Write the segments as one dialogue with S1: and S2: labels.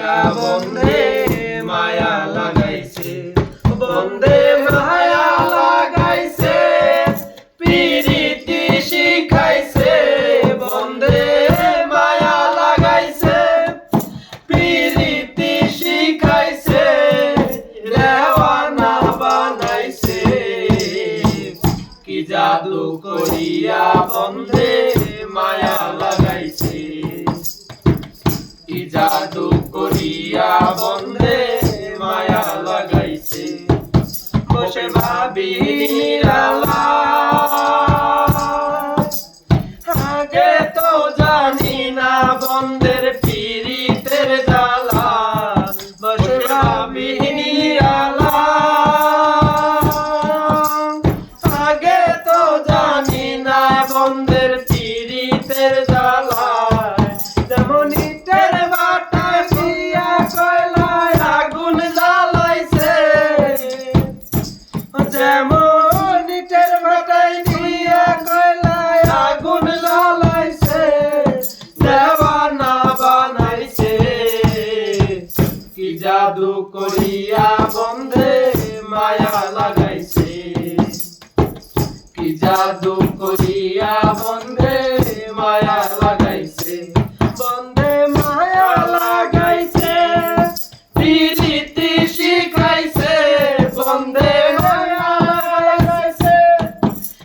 S1: করিয়া বন্ধে মায়া লাগাইছে, বন্ধে মায়া লাগাইছে, প্রীতি শিখাইছে, বন্ধে মায়া লাগাইছে, প্রীতি শিখাইছে, দেওয়ানা বানাইছে। কি জাদু করিয়া বন্ধে মায়া লাগাইছে, কি জাদু করিয়া বন্ধে মায়া লাগাইছে। বসে ভাবি নিরালা, আগে তো জানি না বন্ধের পীড়িতের জ্বালা। বসে ভাবি নিরালা, আগে তো জানি না বন্ধের পীড়িতের জ্বালা। যেমন ইটের বাটায় দিয়া কয়লায় আগুন জ্বালাইছে, যেমন ইটের বাটায় দিয়া কয়লায় আগুন জ্বালাইছে, দেওয়ানা বানাইছে। কি জাদু করিয়া বন্ধে মায়া লাগাইছে, কি জাদু করিয়া বন্ধে মায়া লাগাইছে, বন্ধে মায়া লাগাইছে, প্রীতি শিখাইছে, বন্ধে মায়া লাগাইছে,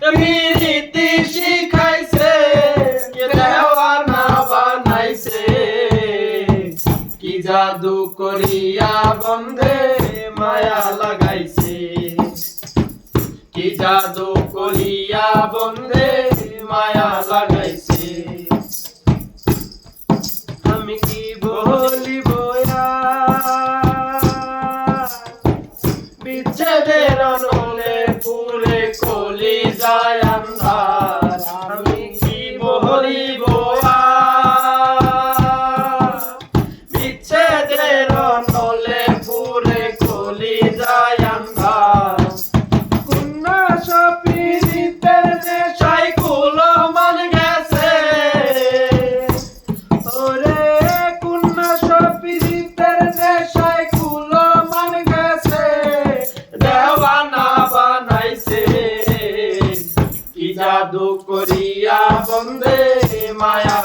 S1: প্রীতি শিখাইছে, দেওয়ানা বানাইছে। কি জাদু করিয়া বন্ধে মায়া লাগাইছে, কি জাদু করিয়া বন্ধে মায়া লাগাইছে। আমি কি বলিব বিচ্ছেদের অনলে পুরে কলি যায় আন্ধার। আমি কি বলিব বিচ্ছেদের অনলে পুরে কলি যায় আন্ধার। কন্যা সপীড়িতের নেশায় কুলো মান গেছে, ওরে কন্যা সপীড়িতের নেশায় কুলো মান গেছে, দেওয়ানা বানাইছে। কি জাদু করিয়া বন্ধে মায়া